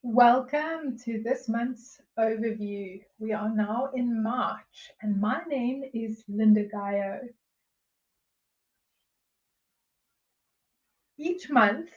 Welcome to this month's overview. We are now in March, and my name is Lynda Gaiao. Each month,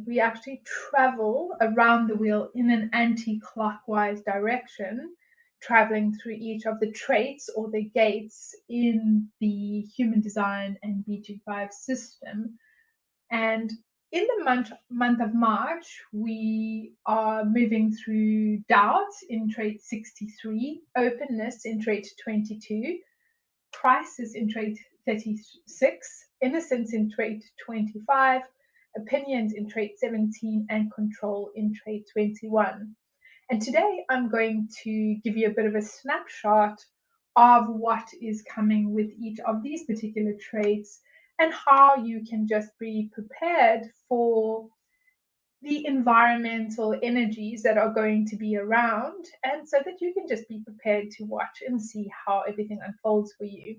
we actually travel around the wheel in an anti-clockwise direction, traveling through each of the traits or the gates in the human design and BG5 system. And in the month of March, we are moving through doubt in trait 63, openness in trait 22, crisis in trait 36, innocence in trait 25, opinions in trait 17, and control in trait 21. And today I'm going to give you a bit of a snapshot of what is coming with each of these particular traits and how you can just be prepared for the environmental energies that are going to be around, and so that you can just be prepared to watch and see how everything unfolds for you.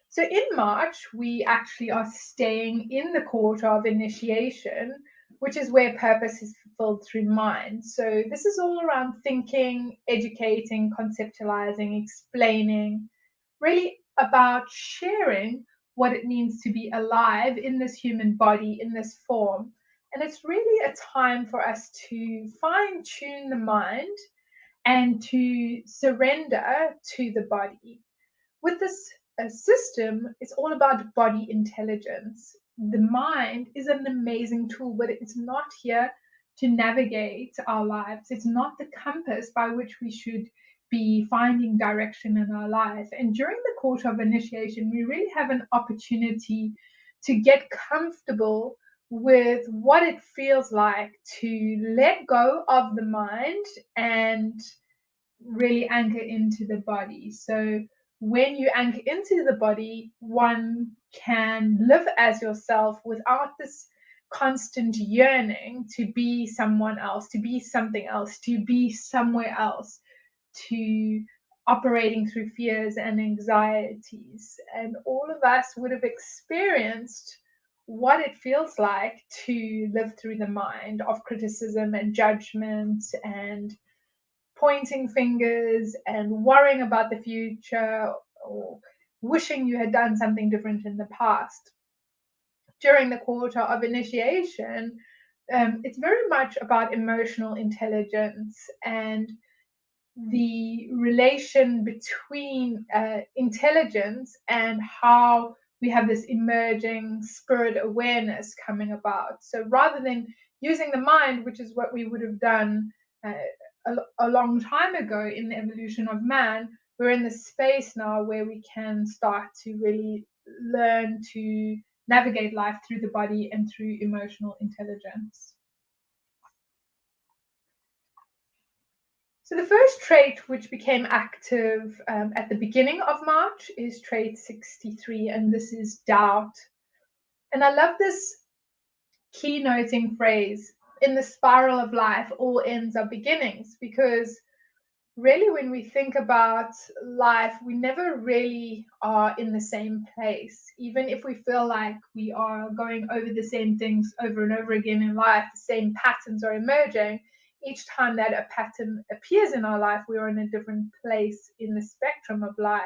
So in March, we actually are staying in the quarter of initiation, which is where purpose is fulfilled through mind. So this is all around thinking, educating, conceptualizing, explaining, really about sharing what it means to be alive in this human body, in this form. And it's really a time for us to fine tune the mind and to surrender to the body. With this system, it's all about body intelligence. The mind is an amazing tool, but it's not here to navigate our lives. It's not the compass by which we should be finding direction in our life. And during the quarter of initiation, we really have an opportunity to get comfortable with what it feels like to let go of the mind and really anchor into the body. So when you anchor into the body, one can live as yourself without this constant yearning to be someone else, to be something else, to be somewhere else, to operating through fears and anxieties. And all of us would have experienced what it feels like to live through the mind of criticism and judgment and pointing fingers and worrying about the future or wishing you had done something different in the past. During the quarter of initiation, it's very much about emotional intelligence and the relation between intelligence and how we have this emerging spirit awareness coming about. So rather than using the mind, which is what we would have done a long time ago in the evolution of man, we're in this space now where we can start to really learn to navigate life through the body and through emotional intelligence. So the first trait which became active at the beginning of March is trait 63, and this is doubt. And I love this keynoting phrase, in the spiral of life, all ends are beginnings, because really when we think about life, we never really are in the same place. Even if we feel like we are going over the same things over and over again in life, the same patterns are emerging. Each time that a pattern appears in our life, we are in a different place in the spectrum of life.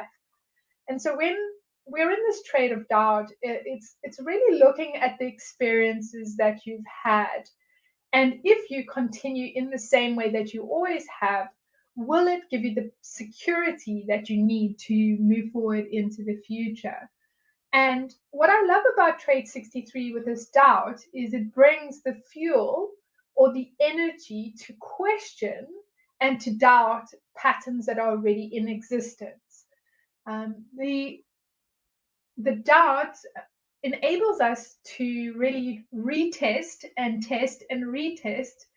And so when we're in this trait of doubt, it's really looking at the experiences that you've had. And if you continue in the same way that you always have, will it give you the security that you need to move forward into the future? And what I love about trait 63 with this doubt is it brings the fuel or the energy to question and to doubt patterns that are already in existence. The doubt enables us to really retest and test and retest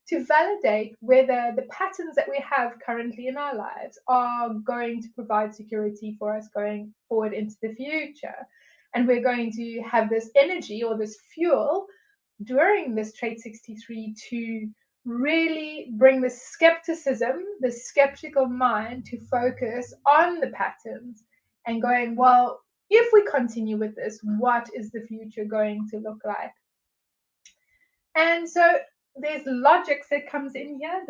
to validate whether the patterns that we have currently in our lives are going to provide security for us going forward into the future. And we're going to have this energy or this fuel during this trait 63 to really bring the skepticism, the skeptical mind to focus on the patterns and going, well, if we continue with this, what is the future going to look like? And so there's logics that comes in here,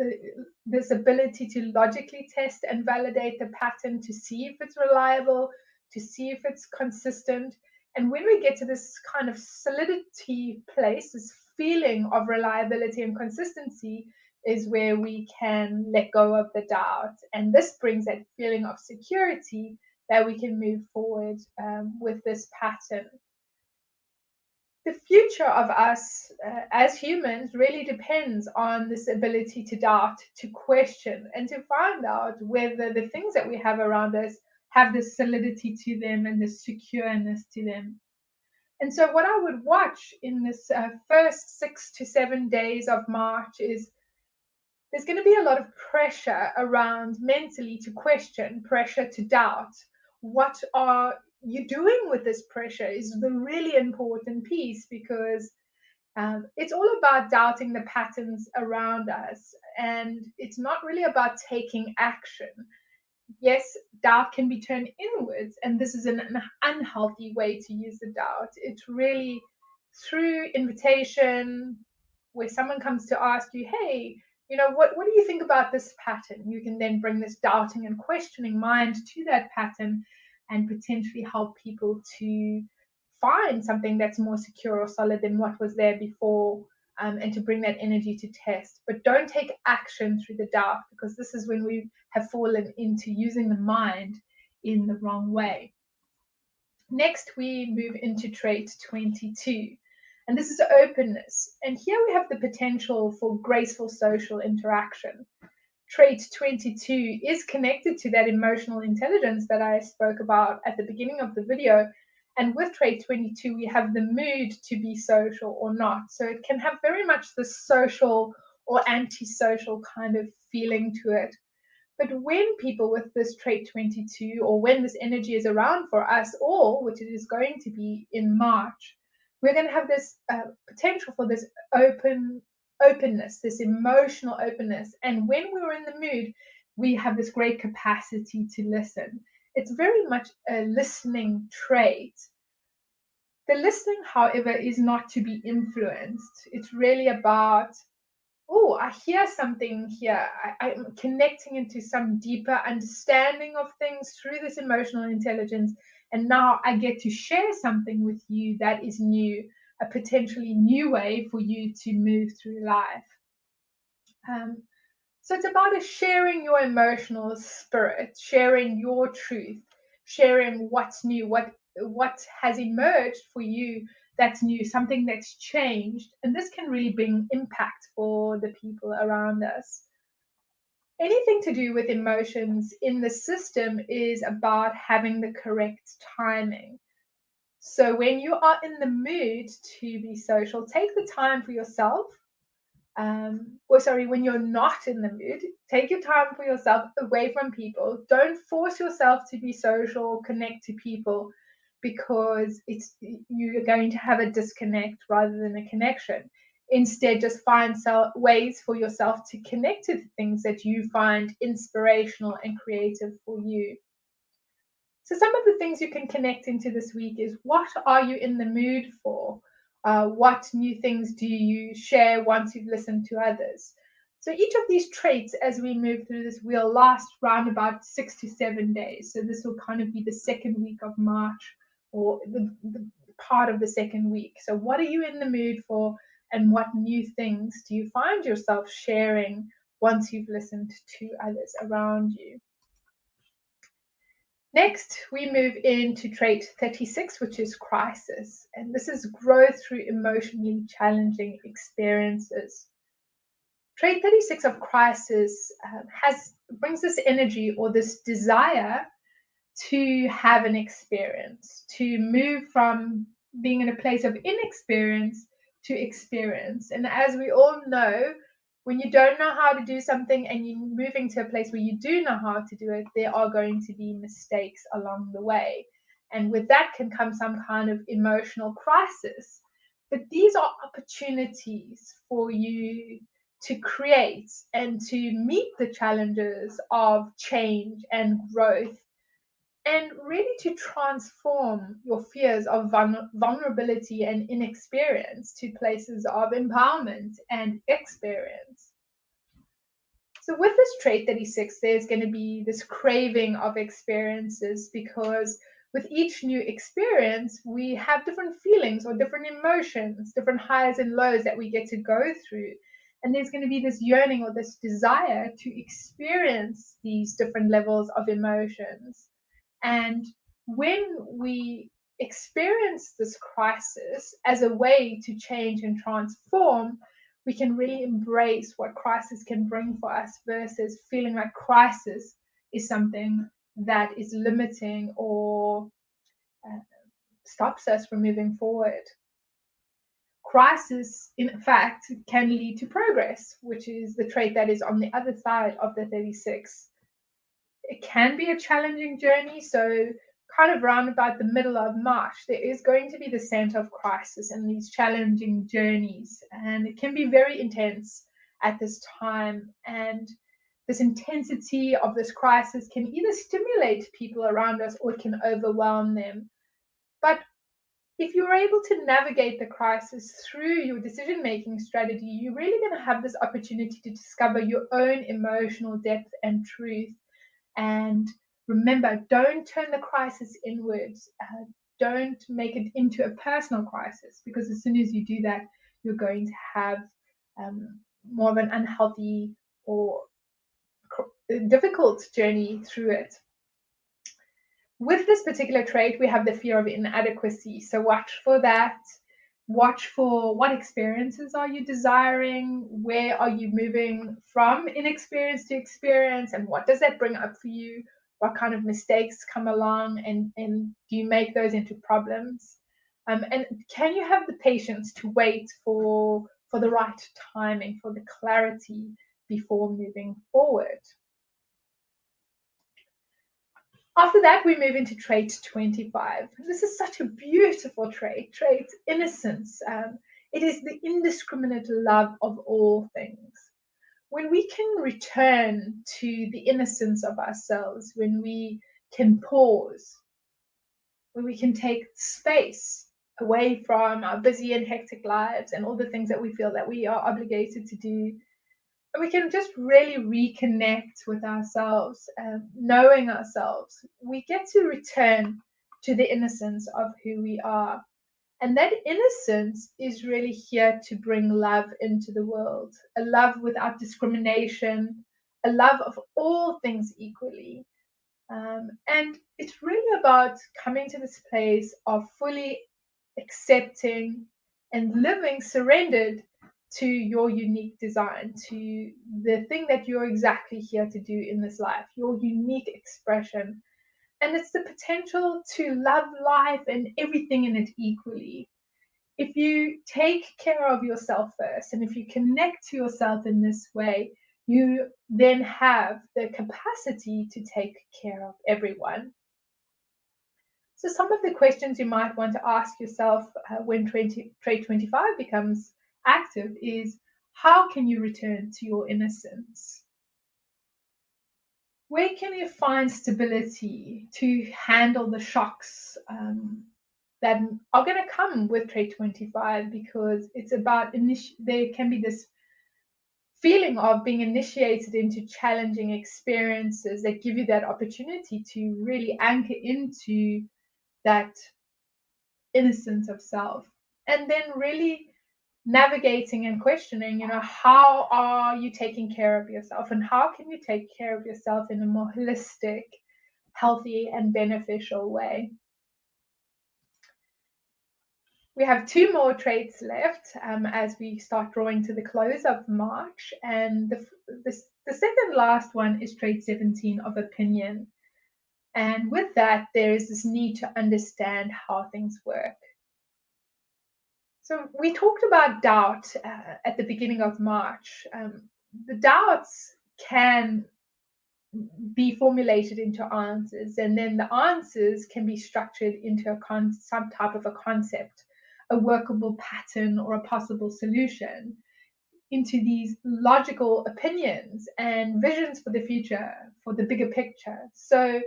this ability to logically test and validate the pattern to see if it's reliable, to see if it's consistent. And when we get to this kind of solidity place, this feeling of reliability and consistency, is where we can let go of the doubt. And this brings that feeling of security that we can move forward with this pattern. The future of us as humans really depends on this ability to doubt, to question, and to find out whether the things that we have around us have this solidity to them and this secureness to them. And so, what I would watch in this first 6 to 7 days of March is there's going to be a lot of pressure around mentally to question, pressure to doubt. What are you doing with this pressure is the really important piece, because it's all about doubting the patterns around us, and it's not really about taking action. Yes, doubt can be turned inwards, and this is an unhealthy way to use the doubt. It's really through invitation, where someone comes to ask you, hey, what do you think about this pattern? You can then bring this doubting and questioning mind to that pattern and potentially help people to find something that's more secure or solid than what was there before, and to bring that energy to test. But don't take action through the doubt, because this is when we have fallen into using the mind in the wrong way. Next, we move into trait 22, and this is openness. And here we have the potential for graceful social interaction. Trait 22 is connected to that emotional intelligence that I spoke about at the beginning of the video. And with trait 22, we have the mood to be social or not. So it can have very much the social or antisocial kind of feeling to it. But when people with this trait 22, or when this energy is around for us all, which it is going to be in March, we're going to have this potential for this openness, this emotional openness. And when we're in the mood, we have this great capacity to listen. It's very much a listening trait. The listening, however, is not to be influenced. It's really about, oh, I hear something here. I'm connecting into some deeper understanding of things through this emotional intelligence. And now I get to share something with you that is new, a potentially new way for you to move through life. So it's about sharing your emotional spirit, sharing your truth, sharing what's new, what has emerged for you that's new, something that's changed. And this can really bring impact for the people around us. Anything to do with emotions in the system is about having the correct timing. So when you are in the mood to be social, take the time for yourself. When you're not in the mood, take your time for yourself away from people. Don't force yourself to be social, connect to people, because you're going to have a disconnect rather than a connection. Instead, just find ways for yourself to connect to the things that you find inspirational and creative for you. So some of the things you can connect into this week is, what are you in the mood for? What new things do you share once you've listened to others? So each of these traits, as we move through this, will last around about 6 to 7 days. So this will kind of be the second week of March, or the part of the second week. So what are you in the mood for, and what new things do you find yourself sharing once you've listened to others around you? Next, we move into trait 36, which is crisis. And this is growth through emotionally challenging experiences. Trait 36 of crisis brings this energy, or this desire, to have an experience, to move from being in a place of inexperience to experience. And as we all know, when you don't know how to do something and you're moving to a place where you do know how to do it, there are going to be mistakes along the way. And with that can come some kind of emotional crisis. But these are opportunities for you to create and to meet the challenges of change and growth. and really to transform your fears of vulnerability and inexperience to places of empowerment and experience. So with this trait 36, there's going to be this craving of experiences, because with each new experience, we have different feelings or different emotions, different highs and lows that we get to go through. And there's going to be this yearning or this desire to experience these different levels of emotions. And when we experience this crisis as a way to change and transform, we can really embrace what crisis can bring for us, versus feeling like crisis is something that is limiting or stops us from moving forward. Crisis, in fact, can lead to progress, which is the trait that is on the other side of the 36. It can be a challenging journey. So kind of round about the middle of March, there is going to be the center of crisis and these challenging journeys. And it can be very intense at this time. And this intensity of this crisis can either stimulate people around us or it can overwhelm them. But if you're able to navigate the crisis through your decision-making strategy, you're really going to have this opportunity to discover your own emotional depth and truth. And remember, don't turn the crisis inwards. Don't make it into a personal crisis, because as soon as you do that, you're going to have more of an unhealthy or difficult journey through it. With this particular trait, we have the fear of inadequacy. So watch for that. Watch for what experiences are you desiring? Where are you moving from inexperience to experience? And what does that bring up for you? What kind of mistakes come along? And do you make those into problems? And can you have the patience to wait for the right timing, for the clarity before moving forward? After that, we move into trait 25. This is such a beautiful trait innocence. It is the indiscriminate love of all things. When we can return to the innocence of ourselves, when we can pause, when we can take space away from our busy and hectic lives and all the things that we feel that we are obligated to do, and we can just really reconnect with ourselves, knowing ourselves, we get to return to the innocence of who we are. And that innocence is really here to bring love into the world, a love without discrimination, a love of all things equally. And it's really about coming to this place of fully accepting and living surrendered to your unique design, to the thing that you're exactly here to do in this life, your unique expression. And it's the potential to love life and everything in it equally. If you take care of yourself first, and if you connect to yourself in this way, you then have the capacity to take care of everyone. So some of the questions you might want to ask yourself when trait 25 becomes active is, how can you return to your innocence? Where can you find stability to handle the shocks that are going to come with trait 25? Because it's about, there can be this feeling of being initiated into challenging experiences that give you that opportunity to really anchor into that innocence of self, and then really navigating and questioning, how are you taking care of yourself, and how can you take care of yourself in a more holistic, healthy, and beneficial way. We have 2 more traits left as we start drawing to the close of March, and the second last one is trait 17 of opinion. And with that, there is this need to understand how things work. So we talked about doubt at the beginning of March. The doubts can be formulated into answers, and then the answers can be structured into some type of a concept, a workable pattern, or a possible solution, into these logical opinions and visions for the future, for the bigger picture. So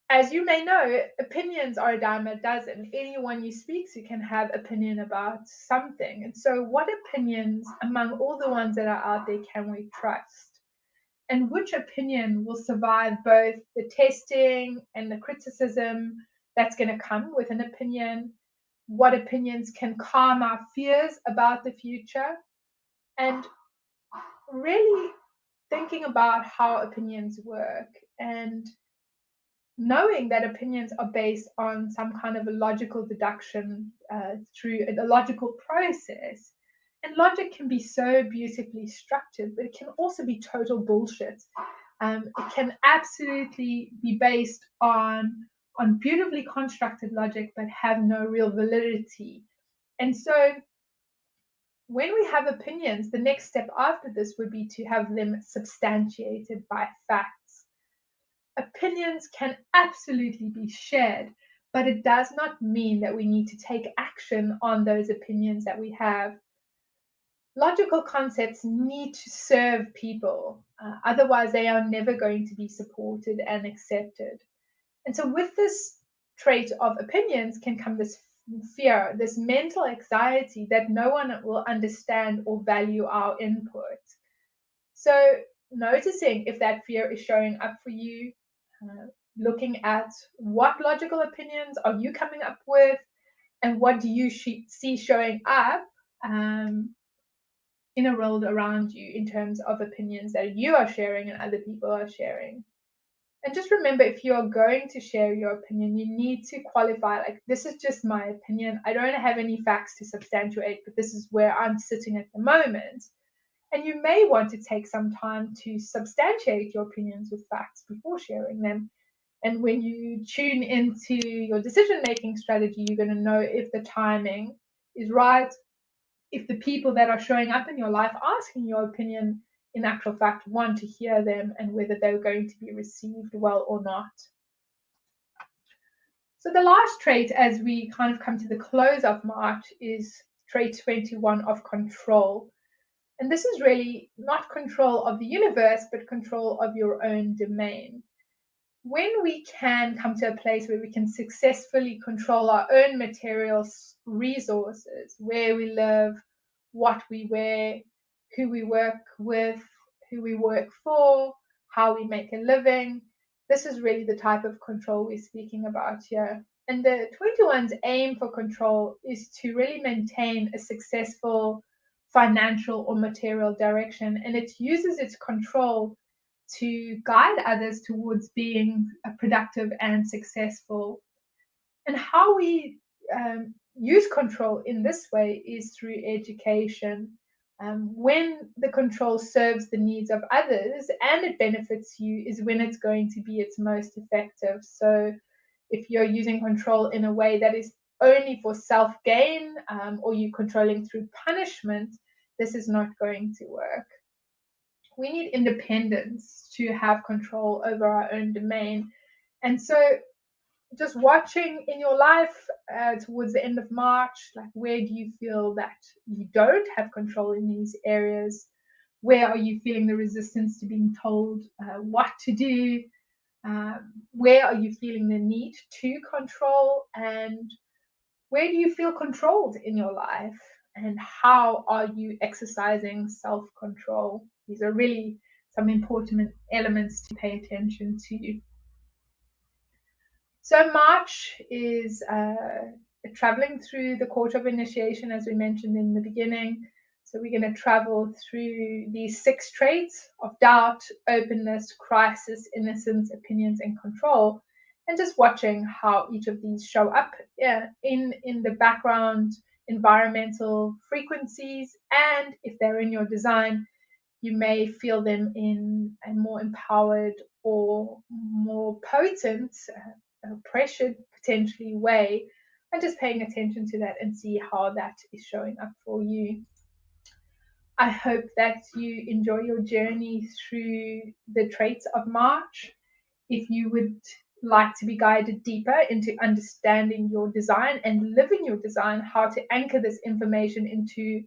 As you may know, opinions are a dime a dozen. Anyone you speak to can have opinion about something. And so what opinions among all the ones that are out there can we trust? And which opinion will survive both the testing and the criticism that's going to come with an opinion? What opinions can calm our fears about the future? And really thinking about how opinions work and knowing that opinions are based on some kind of a logical deduction through a logical process. And logic can be so beautifully structured, but it can also be total bullshit. It can absolutely be based on beautifully constructed logic, but have no real validity. And so when we have opinions, the next step after this would be to have them substantiated by facts. Opinions can absolutely be shared, but it does not mean that we need to take action on those opinions that we have. Logical concepts need to serve people, otherwise, they are never going to be supported and accepted. And so, with this trait of opinions can come this fear, this mental anxiety that no one will understand or value our input. So, noticing if that fear is showing up for you, looking at what logical opinions are you coming up with and what do you see showing up in a world around you in terms of opinions that you are sharing and other people are sharing. And just remember, if you're going to share your opinion, you need to qualify, like, this is just my opinion. I don't have any facts to substantiate, but this is where I'm sitting at the moment. And you may want to take some time to substantiate your opinions with facts before sharing them. And when you tune into your decision-making strategy, you're going to know if the timing is right, if the people that are showing up in your life asking your opinion in actual fact want to hear them and whether they're going to be received well or not. So the last trait as we kind of come to the close of March is trait 21 of control. And this is really not control of the universe, but control of your own domain. When we can come to a place where we can successfully control our own material resources, where we live, what we wear, who we work with, who we work for, how we make a living, this is really the type of control we're speaking about here. And the 21's aim for control is to really maintain a successful financial or material direction, and it uses its control to guide others towards being productive and successful. And how we use control in this way is through education. When the control serves the needs of others and it benefits you is when it's going to be its most effective. So if you're using control in a way that is only for self-gain, or you're controlling through punishment, this is not going to work. We need independence to have control over our own domain. And so just watching in your life towards the end of March, like, where do you feel that you don't have control in these areas? Where are you feeling the resistance to being told what to do? Where are you feeling the need to control? And where do you feel controlled in your life? And how are you exercising self-control? These are really some important elements to pay attention to. So March is traveling through the court of initiation, as we mentioned in the beginning. So we're going to travel through these 6 traits of doubt, openness, crisis, innocence, opinions, and control, and just watching how each of these show up in the background environmental frequencies, and if they're in your design, you may feel them in a more empowered or more potent, pressured potentially way, and just paying attention to that and see how that is showing up for you. I hope that you enjoy your journey through the traits of March. If you would like to be guided deeper into understanding your design and living your design, how to anchor this information into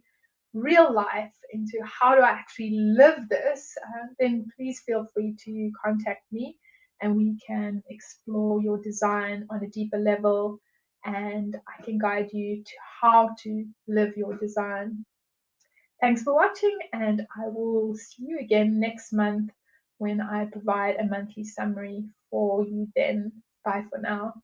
real life, into how do I actually live this, then please feel free to contact me. and we can explore your design on a deeper level, and I can guide you to how to live your design. Thanks for watching, and I will see you again next month when I provide a monthly summary for you then. Bye for now.